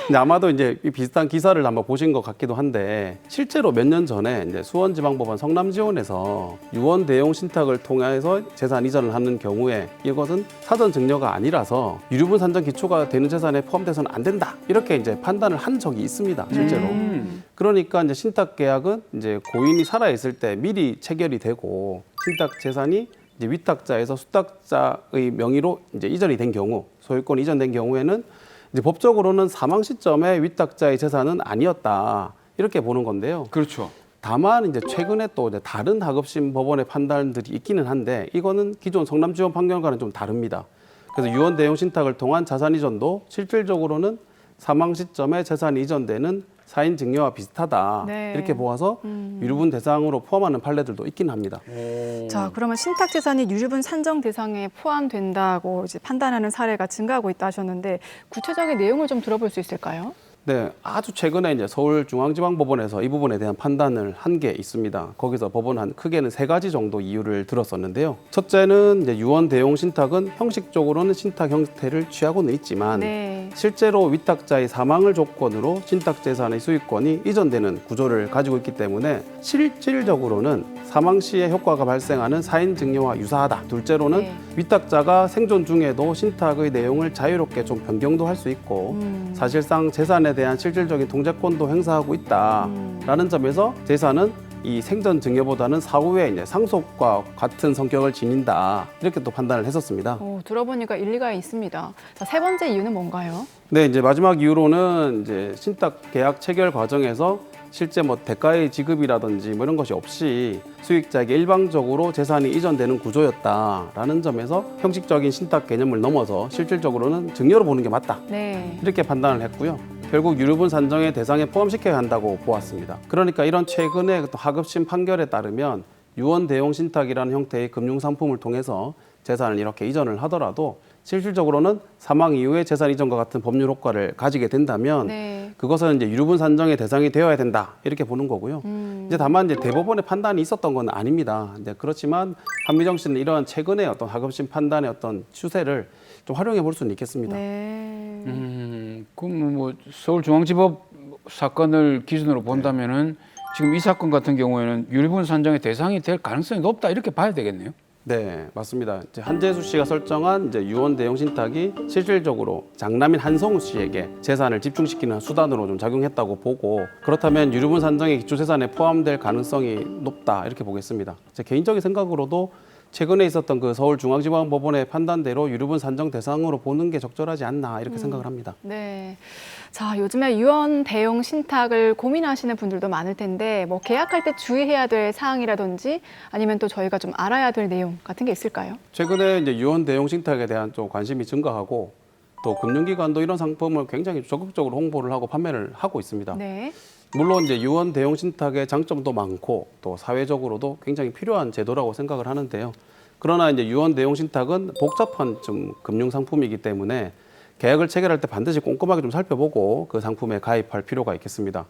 근데 아마도 이제 이 비슷한 기사를 한번 보신 것 같기도 한데 실제로 몇 년 전에 이제 수원지방법원 성남지원에서 유언 대용 신탁을 통해서 재산 이전을 하는 경우에 이것은 사전 증여가 아니라서 유류분 산정 기초가 되는 재산에 포함돼서는 안 된다 이렇게 이제 판단을 한 적이 있습니다. 실제로. 그러니까 이제 신탁 계약은 이제 고인이 살아 있을 때 미리 체결이 되고 신탁 재산이 이제 위탁자에서 수탁자의 명의로 이제 이전이 된 경우, 소유권이 이전된 경우에는 이제 법적으로는 사망 시점에 위탁자의 재산은 아니었다 이렇게 보는 건데요. 그렇죠. 다만 이제 최근에 또 이제 다른 하급심 법원의 판단들이 있기는 한데 이거는 기존 성남지원 판결과는 좀 다릅니다. 그래서 유언 대용 신탁을 통한 자산 이전도 실질적으로는 사망 시점에 재산이 이전되는 사인 증여와 비슷하다 네. 이렇게 보아서 유류분 대상으로 포함하는 판례들도 있긴 합니다. 자, 그러면 신탁 재산이 유류분 산정 대상에 포함된다고 이제 판단하는 사례가 증가하고 있다 하셨는데 구체적인 내용을 좀 들어볼 수 있을까요? 네, 아주 최근에 이제 서울중앙지방법원에서 이 부분에 대한 판단을 한 게 있습니다. 거기서 법원은 크게는 3가지 정도 이유를 들었었는데요. 첫째는 이제 유언 대용 신탁은 형식적으로는 신탁 형태를 취하고는 있지만 네. 실제로 위탁자의 사망을 조건으로 신탁 재산의 수익권이 이전되는 구조를 가지고 있기 때문에 실질적으로는 사망 시에 효과가 발생하는 사인 증여와 유사하다. 둘째로는 네. 위탁자가 생존 중에도 신탁의 내용을 자유롭게 좀 변경도 할 수 있고 사실상 재산에 대한 실질적인 통제권도 행사하고 있다라는 점에서 재산은 이 생전 증여보다는 사후에 이제 상속과 같은 성격을 지닌다 이렇게 또 판단을 했었습니다. 들어보니까 일리가 있습니다. 자, 3번째 이유는 뭔가요? 네, 이제 마지막 이유로는 이제 신탁 계약 체결 과정에서 실제 뭐 대가의 지급이라든지 뭐 이런 것이 없이 수익자에게 일방적으로 재산이 이전되는 구조였다라는 점에서 형식적인 신탁 개념을 넘어서 실질적으로는 증여로 보는 게 맞다. 네. 이렇게 판단을 했고요. 결국 유류분 산정의 대상에 포함시켜야 한다고 보았습니다. 그러니까 이런 최근의 하급심 판결에 따르면 유언 대용 신탁이라는 형태의 금융상품을 통해서 재산을 이렇게 이전을 하더라도 실질적으로는 사망 이후에 재산 이전과 같은 법률 효과를 가지게 된다면 네. 그것은 이제 유류분 산정의 대상이 되어야 된다 이렇게 보는 거고요. 이제 다만 이제 대법원의 판단이 있었던 건 아닙니다. 이제 그렇지만 한미정 씨는 이러한 최근의 어떤 하급심 판단의 어떤 추세를 좀 활용해 볼 수는 있겠습니다. 네. 그럼 뭐 서울중앙지법 사건을 기준으로 본다면은 지금 이 사건 같은 경우에는 유류분 산정의 대상이 될 가능성이 높다 이렇게 봐야 되겠네요. 네, 맞습니다. 이제 한재수 씨가 설정한 이제 유언 대용 신탁이 실질적으로 장남인 한성우 씨에게 재산을 집중시키는 수단으로 좀 작용했다고 보고 그렇다면 유류분 산정의 기초 재산에 포함될 가능성이 높다 이렇게 보겠습니다. 제 개인적인 생각으로도 최근에 있었던 그 서울중앙지방법원의 판단대로 유류분 산정 대상으로 보는 게 적절하지 않나 이렇게 생각을 합니다. 네. 자, 요즘에 유언 대용 신탁을 고민하시는 분들도 많을 텐데 뭐 계약할 때 주의해야 될 사항이라든지 아니면 또 저희가 좀 알아야 될 내용 같은 게 있을까요? 최근에 이제 유언 대용 신탁에 대한 좀 관심이 증가하고 또 금융기관도 이런 상품을 굉장히 적극적으로 홍보를 하고 판매를 하고 있습니다. 네. 물론 이제 유언 대용 신탁의 장점도 많고 또 사회적으로도 굉장히 필요한 제도라고 생각을 하는데요. 그러나 이제 유언 대용 신탁은 복잡한 좀 금융 상품이기 때문에 계약을 체결할 때 반드시 꼼꼼하게 좀 살펴보고 그 상품에 가입할 필요가 있겠습니다.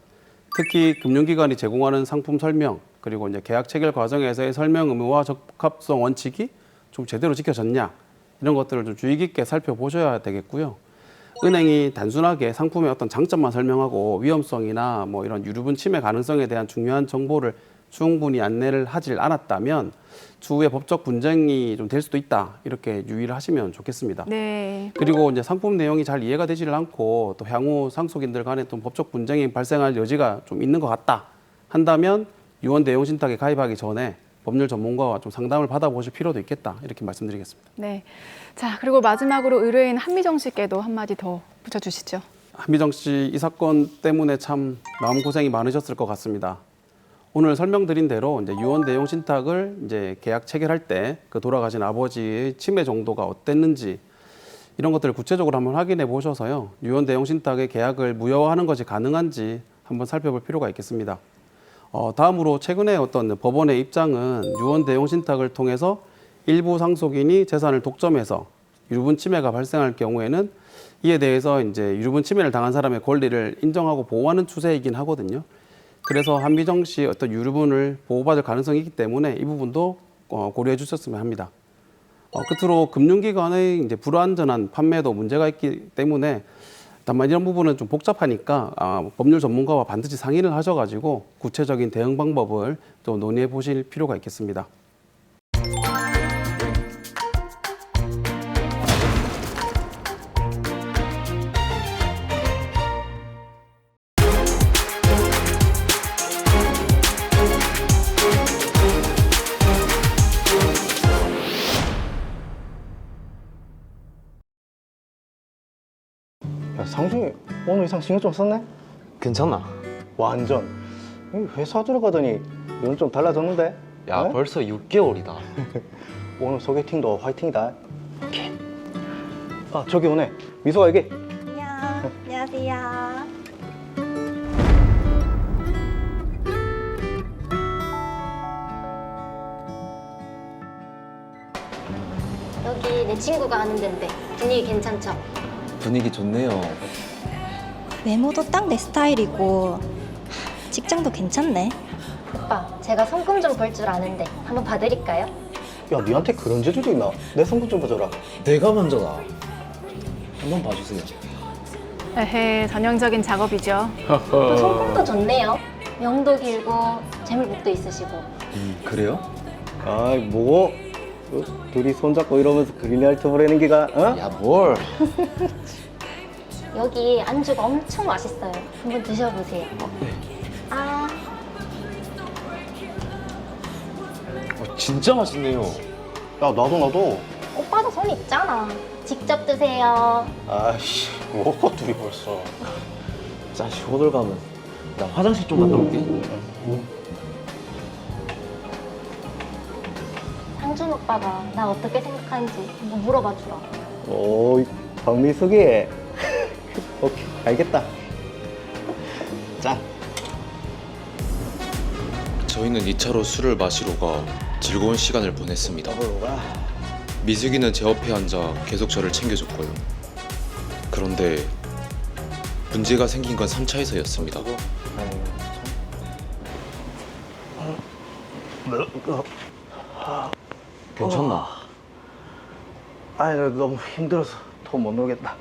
특히 금융기관이 제공하는 상품 설명 그리고 이제 계약 체결 과정에서의 설명 의무와 적합성 원칙이 좀 제대로 지켜졌냐 이런 것들을 좀 주의 깊게 살펴보셔야 되겠고요. 은행이 단순하게 상품의 어떤 장점만 설명하고 위험성이나 뭐 이런 유류분 침해 가능성에 대한 중요한 정보를 충분히 안내를 하질 않았다면 추후에 법적 분쟁이 좀 될 수도 있다 이렇게 유의를 하시면 좋겠습니다. 네. 그리고 이제 상품 내용이 잘 이해가 되지를 않고 또 향후 상속인들 간에 또 법적 분쟁이 발생할 여지가 좀 있는 것 같다 한다면 유언 대용 신탁에 가입하기 전에 법률 전문가와 좀 상담을 받아보실 필요도 있겠다 이렇게 말씀드리겠습니다. 네. 자, 그리고 마지막으로 의뢰인 한미정 씨께도 한마디 더 붙여주시죠. 한미정 씨 이 사건 때문에 참 마음고생이 많으셨을 것 같습니다. 오늘 설명드린 대로 이제 유언 대용 신탁을 이제 계약 체결할 때 그 돌아가신 아버지의 치매 정도가 어땠는지 이런 것들을 구체적으로 한번 확인해 보셔서요. 유언 대용 신탁의 계약을 무효화하는 것이 가능한지 한번 살펴볼 필요가 있겠습니다. 다음으로 최근에 어떤 법원의 입장은 유언 대용 신탁을 통해서 일부 상속인이 재산을 독점해서 유류분 침해가 발생할 경우에는 이에 대해서 이제 유류분 침해를 당한 사람의 권리를 인정하고 보호하는 추세이긴 하거든요. 그래서 한미정 씨 어떤 유류분을 보호받을 가능성이 있기 때문에 이 부분도 고려해 주셨으면 합니다. 끝으로 금융기관의 이제 불완전한 판매도 문제가 있기 때문에 다만 이런 부분은 좀 복잡하니까 법률 전문가와 반드시 상의를 하셔가지고 구체적인 대응 방법을 또 논의해 보실 필요가 있겠습니다. 야, 상중이 오늘 이상 신경 좀 썼네? 괜찮아. 완전. 이 회사 들어가더니 눈 좀 달라졌는데? 야, 어? 벌써 6개월이다. 오늘 소개팅도 화이팅이다. 아, 저기 오네. 미소가 여기. 안녕하세요. 여기 내 친구가 아는 데인데 분위기 괜찮죠? 분위기 좋네요. 외모도 딱 내 스타일이고 직장도 괜찮네. 오빠, 제가 손금 좀 볼 줄 아는데 한번 봐드릴까요? 야, 니한테 그런 재주도 있나? 내 손금 좀 봐줘라. 내가 먼저다. 한번 봐주세요. 에헤, 전형적인 작업이죠. 또 손금도 좋네요. 명도 길고 재물복도 있으시고. 그래요? 아이, 뭐? 둘이 손잡고 이러면서 그린라이트 보내는 기가, 어? 야, 뭘? 여기 안주가 엄청 맛있어요. 한번 드셔보세요. 아, 진짜 맛있네요. 야, 나도. 오빠도 손 있잖아. 직접 드세요. 아이씨, 뭐가 둘이 벌써. 자, 호들갑은. 나 화장실 좀 갔다 올게. 상준 오빠가 나 어떻게 생각하는지 한번 물어봐 주라. 오, 박미숙이. 오케이, 알겠다. 짠. 저희는 2차로 술을 마시러 가 즐거운 시간을 보냈습니다. 미숙이는 제 옆에 앉아 계속 저를 챙겨줬고요. 그런데 문제가 생긴 건 3차에서였습니다. 괜찮나? 아이, 나 너무 힘들어서 더 못 놀겠다.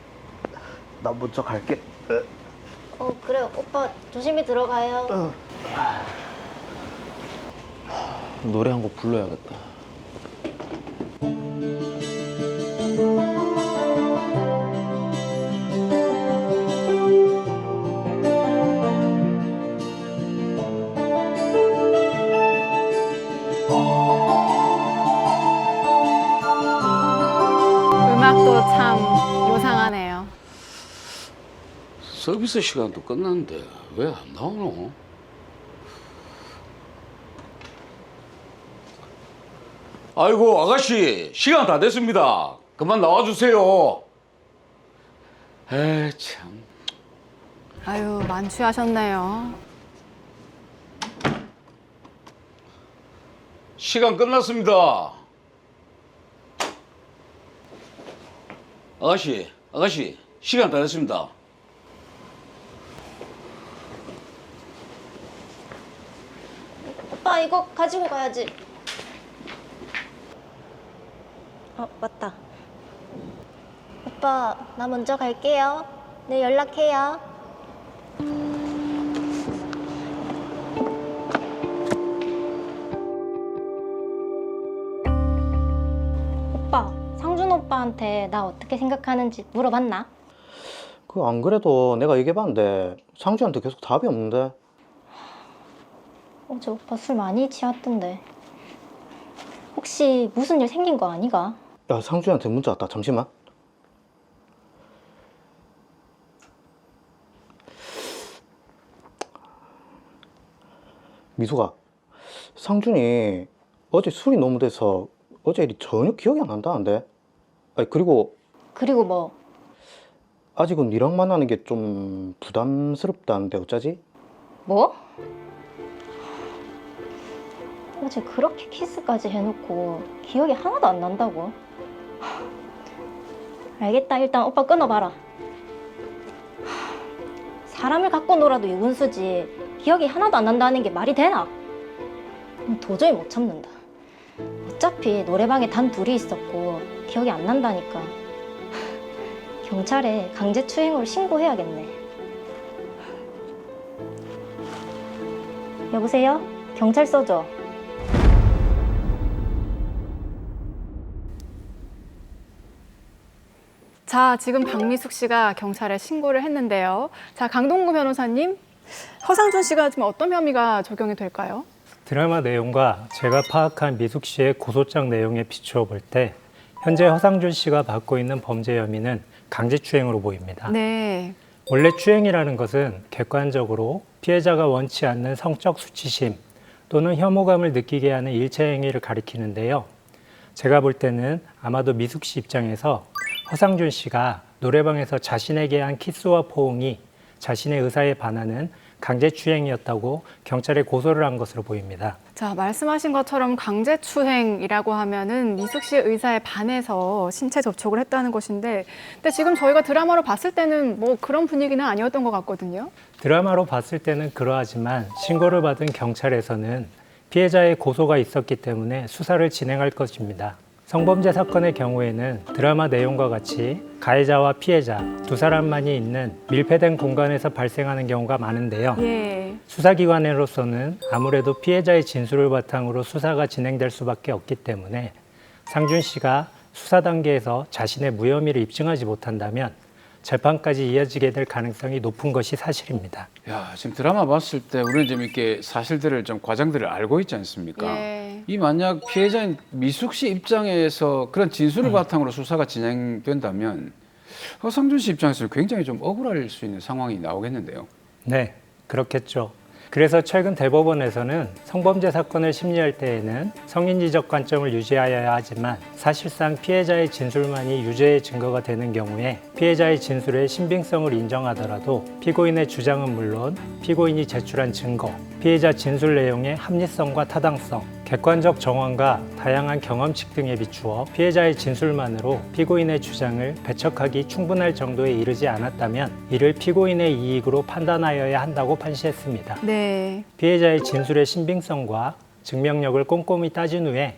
나 먼저 갈게. 그래 오빠 조심히 들어가요. 노래 한 곡 불러야겠다. 서비스 시간도 끝났는데 왜 안 나오노? 아이고 아가씨 시간 다 됐습니다. 그만 나와주세요. 에이 참. 아유, 만취하셨네요. 시간 끝났습니다. 아가씨 시간 다 됐습니다. 오빠 이거 가지고 가야지. 맞다. 오빠 나 먼저 갈게요. 내일 연락해요. 오빠, 상준 오빠한테 나 어떻게 생각하는지 물어봤나? 그 안 그래도 내가 얘기해봤는데 상주한테 계속 답이 없는데. 어제 오빠 술 많이 취했던데. 혹시 무슨 일 생긴 거 아니가? 야, 상주한테 문자 왔다. 잠시만. 미수가, 상준이 어제 술이 너무 돼서 어제 일이 전혀 기억이 안 난다는데. 아니, 그리고 뭐? 아직은 니랑 만나는 게 좀 부담스럽다는데 어쩌지? 뭐? 어제 그렇게 키스까지 해놓고 기억이 하나도 안 난다고? 알겠다. 일단 오빠 끊어봐라. 사람을 갖고 놀아도 유분수지 기억이 하나도 안 난다는 게 말이 되나? 도저히 못 참는다. 어차피 노래방에 단 둘이 있었고 기억이 안 난다니까. 경찰에 강제추행으로 신고해야겠네. 여보세요? 경찰서죠? 자, 지금 박미숙 씨가 경찰에 신고를 했는데요. 자, 강동구 변호사님, 허상준 씨가 지금 어떤 혐의가 적용이 될까요? 드라마 내용과 제가 파악한 미숙 씨의 고소장 내용에 비추어 볼 때 현재 허상준 씨가 받고 있는 범죄 혐의는 강제추행으로 보입니다. 네. 원래 추행이라는 것은 객관적으로 피해자가 원치 않는 성적 수치심 또는 혐오감을 느끼게 하는 일체 행위를 가리키는데요. 제가 볼 때는 아마도 미숙 씨 입장에서 허상준 씨가 노래방에서 자신에게 한 키스와 포옹이 자신의 의사에 반하는 강제추행이었다고 경찰에 고소를 한 것으로 보입니다. 자, 말씀하신 것처럼 강제추행이라고 하면은 미숙 씨의 의사에 반해서 신체 접촉을 했다는 것인데, 근데 지금 저희가 드라마로 봤을 때는 뭐 그런 분위기는 아니었던 것 같거든요. 드라마로 봤을 때는 그러하지만 신고를 받은 경찰에서는 피해자의 고소가 있었기 때문에 수사를 진행할 것입니다. 성범죄 사건의 경우에는 드라마 내용과 같이 가해자와 피해자 두 사람만이 있는 밀폐된 공간에서 발생하는 경우가 많은데요. 예. 수사기관으로서는 아무래도 피해자의 진술을 바탕으로 수사가 진행될 수밖에 없기 때문에 상준 씨가 수사 단계에서 자신의 무혐의를 입증하지 못한다면 재판까지 이어지게 될 가능성이 높은 것이 사실입니다. 야, 지금 드라마 봤을 때 우리는 좀 이렇게 사실들을 좀 과정들을 알고 있지 않습니까? 예. 이 만약 피해자인 미숙 씨 입장에서 그런 진술을 바탕으로 수사가 진행된다면 허상준 씨 입장에서는 굉장히 좀 억울할 수 있는 상황이 나오겠는데요. 네, 그렇겠죠. 그래서 최근 대법원에서는 성범죄 사건을 심리할 때에는 성인지적 관점을 유지하여야 하지만 사실상 피해자의 진술만이 유죄의 증거가 되는 경우에 피해자의 진술의 신빙성을 인정하더라도 피고인의 주장은 물론 피고인이 제출한 증거, 피해자 진술 내용의 합리성과 타당성, 객관적 정황과 다양한 경험칙 등에 비추어 피해자의 진술만으로 피고인의 주장을 배척하기 충분할 정도에 이르지 않았다면 이를 피고인의 이익으로 판단하여야 한다고 판시했습니다. 네. 피해자의 진술의 신빙성과 증명력을 꼼꼼히 따진 후에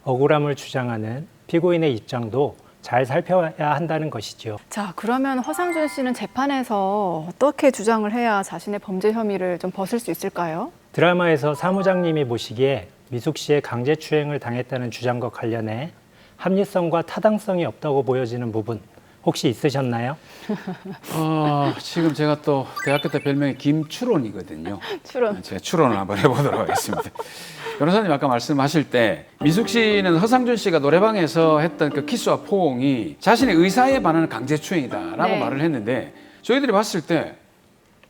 억울함을 주장하는 피고인의 입장도 잘 살펴야 한다는 것이지요. 자, 그러면 허상준 씨는 재판에서 어떻게 주장을 해야 자신의 범죄 혐의를 좀 벗을 수 있을까요? 드라마에서 사무장님이 보시기에 미숙 씨의 강제추행을 당했다는 주장과 관련해 합리성과 타당성이 없다고 보여지는 부분 혹시 있으셨나요? 지금 제가 또 대학교 때 별명이 김추론이거든요. 추론. 제가 추론을 한번 해보도록 하겠습니다. 변호사님 아까 말씀하실 때 미숙 씨는 허상준 씨가 노래방에서 했던 그 키스와 포옹이 자신의 의사에 반하는 강제추행이다라고 네. 말을 했는데 저희들이 봤을 때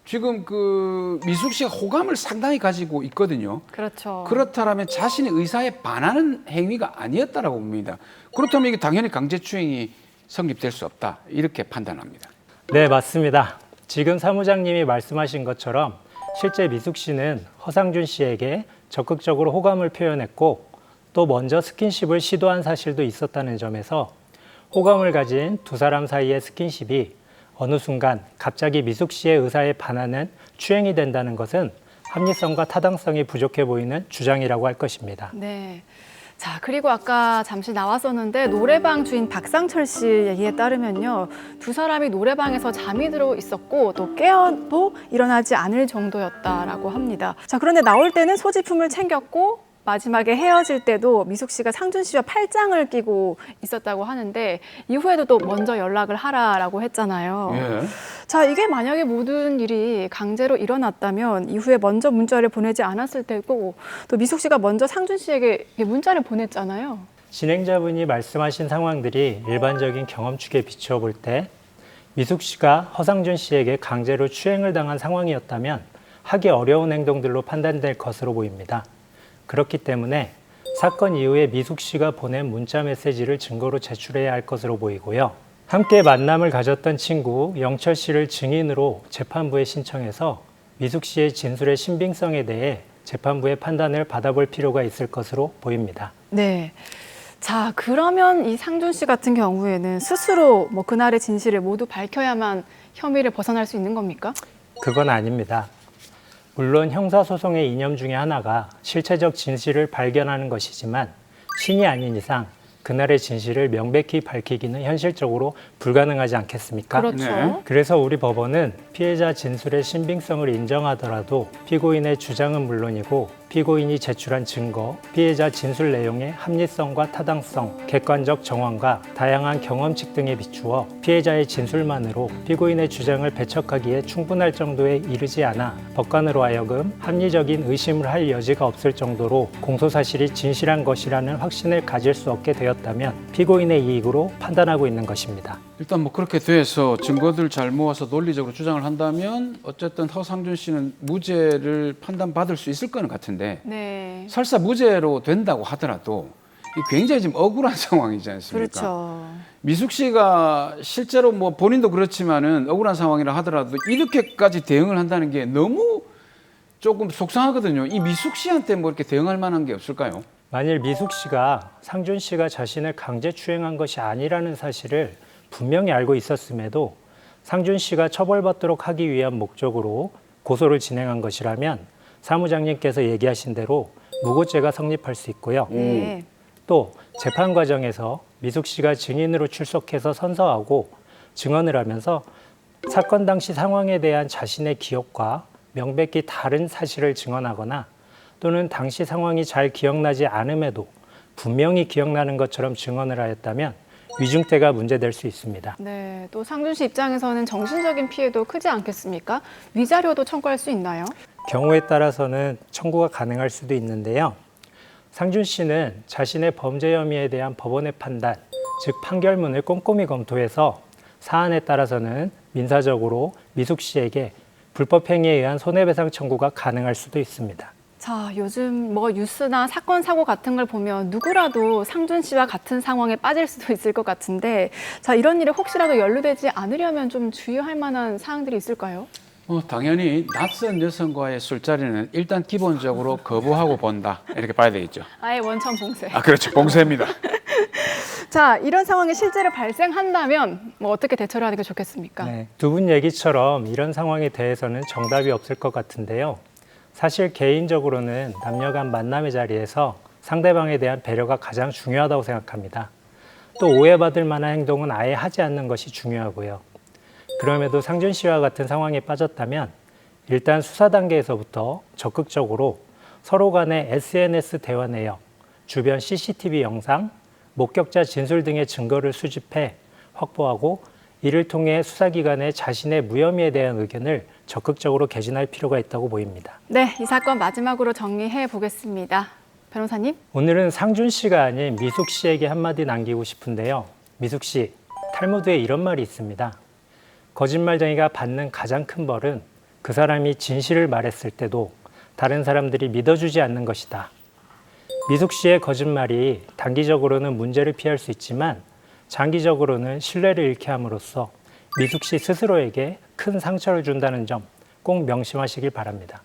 지금 그 미숙 씨가 호감을 상당히 가지고 있거든요. 그렇죠. 그렇다면 자신의 의사에 반하는 행위가 아니었다라고 봅니다. 그렇다면 이게 당연히 강제추행이 성립될 수 없다 이렇게 판단합니다. 네, 맞습니다. 지금 사무장님이 말씀하신 것처럼 실제 미숙 씨는 허상준 씨에게 적극적으로 호감을 표현했고 또 먼저 스킨십을 시도한 사실도 있었다는 점에서 호감을 가진 두 사람 사이의 스킨십이 어느 순간 갑자기 미숙 씨의 의사에 반하는 추행이 된다는 것은 합리성과 타당성이 부족해 보이는 주장이라고 할 것입니다. 네. 자, 그리고 아까 잠시 나왔었는데 노래방 주인 박상철 씨 얘기에 따르면요. 두 사람이 노래방에서 잠이 들어 있었고 또 깨어도 일어나지 않을 정도였다라고 합니다. 자, 그런데 나올 때는 소지품을 챙겼고 마지막에 헤어질 때도 미숙 씨가 상준 씨와 팔짱을 끼고 있었다고 하는데 이후에도 또 먼저 연락을 하라라고 했잖아요. 예. 자, 이게 만약에 모든 일이 강제로 일어났다면 이후에 먼저 문자를 보내지 않았을 테고 또 미숙 씨가 먼저 상준 씨에게 문자를 보냈잖아요. 진행자분이 말씀하신 상황들이 일반적인 경험축에 비추어 볼 때 미숙 씨가 허상준 씨에게 강제로 추행을 당한 상황이었다면 하기 어려운 행동들로 판단될 것으로 보입니다. 그렇기 때문에 사건 이후에 미숙 씨가 보낸 문자 메시지를 증거로 제출해야 할 것으로 보이고요. 함께 만남을 가졌던 친구 영철 씨를 증인으로 재판부에 신청해서 미숙 씨의 진술의 신빙성에 대해 재판부의 판단을 받아볼 필요가 있을 것으로 보입니다. 네. 자, 그러면 이 상준 씨 같은 경우에는 스스로 그날의 진실을 모두 밝혀야만 혐의를 벗어날 수 있는 겁니까? 그건 아닙니다. 물론 형사소송의 이념 중에 하나가 실체적 진실을 발견하는 것이지만 신이 아닌 이상 그날의 진실을 명백히 밝히기는 현실적으로 불가능하지 않겠습니까? 그렇죠. 네. 그래서 우리 법원은 피해자 진술의 신빙성을 인정하더라도 피고인의 주장은 물론이고 피고인이 제출한 증거, 피해자 진술 내용의 합리성과 타당성, 객관적 정황과 다양한 경험칙 등에 비추어 피해자의 진술만으로 피고인의 주장을 배척하기에 충분할 정도에 이르지 않아 법관으로 하여금 합리적인 의심을 할 여지가 없을 정도로 공소사실이 진실한 것이라는 확신을 가질 수 없게 되었다면 피고인의 이익으로 판단하고 있는 것입니다. 일단 뭐 그렇게 돼서 증거들 잘 모아서 논리적으로 주장을 한다면 어쨌든 허상준 씨는 무죄를 판단받을 수 있을 거는 같은데 네. 설사 무죄로 된다고 하더라도 굉장히 지금 억울한 상황이지 않습니까? 그렇죠. 미숙 씨가 실제로 뭐 본인도 그렇지만은 억울한 상황이라 하더라도 이렇게까지 대응을 한다는 게 너무 조금 속상하거든요. 이 미숙 씨한테 뭐 이렇게 대응할 만한 게 없을까요? 만일 미숙 씨가 상준 씨가 자신을 강제 추행한 것이 아니라는 사실을 분명히 알고 있었음에도 상준 씨가 처벌받도록 하기 위한 목적으로 고소를 진행한 것이라면 사무장님께서 얘기하신 대로 무고죄가 성립할 수 있고요. 또 재판 과정에서 미숙 씨가 증인으로 출석해서 선서하고 증언을 하면서 사건 당시 상황에 대한 자신의 기억과 명백히 다른 사실을 증언하거나 또는 당시 상황이 잘 기억나지 않음에도 분명히 기억나는 것처럼 증언을 하였다면 위중죄가 문제될 수 있습니다. 네, 또 상준 씨 입장에서는 정신적인 피해도 크지 않겠습니까? 위자료도 청구할 수 있나요? 경우에 따라서는 청구가 가능할 수도 있는데요. 상준 씨는 자신의 범죄 혐의에 대한 법원의 판단, 즉 판결문을 꼼꼼히 검토해서 사안에 따라서는 민사적으로 미숙 씨에게 불법 행위에 의한 손해배상 청구가 가능할 수도 있습니다. 자, 요즘 뉴스나 사건, 사고 같은 걸 보면 누구라도 상준 씨와 같은 상황에 빠질 수도 있을 것 같은데 자, 이런 일에 혹시라도 연루되지 않으려면 좀 주의할 만한 사항들이 있을까요? 당연히 낯선 여성과의 술자리는 일단 기본적으로 거부하고 본다. 이렇게 봐야 되겠죠. 아예 원천 봉쇄. 그렇죠. 봉쇄입니다. 자, 이런 상황이 실제로 발생한다면 어떻게 대처를 하는 게 좋겠습니까? 네, 두 분 얘기처럼 이런 상황에 대해서는 정답이 없을 것 같은데요. 사실 개인적으로는 남녀 간 만남의 자리에서 상대방에 대한 배려가 가장 중요하다고 생각합니다. 또 오해받을 만한 행동은 아예 하지 않는 것이 중요하고요. 그럼에도 상준 씨와 같은 상황에 빠졌다면 일단 수사 단계에서부터 적극적으로 서로 간의 SNS 대화 내역, 주변 CCTV 영상, 목격자 진술 등의 증거를 수집해 확보하고 이를 통해 수사기관에 자신의 무혐의에 대한 의견을 적극적으로 개진할 필요가 있다고 보입니다. 네, 이 사건 마지막으로 정리해 보겠습니다. 변호사님. 오늘은 상준 씨가 아닌 미숙 씨에게 한마디 남기고 싶은데요. 미숙 씨, 탈무드에 이런 말이 있습니다. 거짓말쟁이가 받는 가장 큰 벌은 그 사람이 진실을 말했을 때도 다른 사람들이 믿어주지 않는 것이다. 미숙 씨의 거짓말이 단기적으로는 문제를 피할 수 있지만 장기적으로는 신뢰를 잃게 함으로써 미숙 씨 스스로에게 큰 상처를 준다는 점 꼭 명심하시길 바랍니다.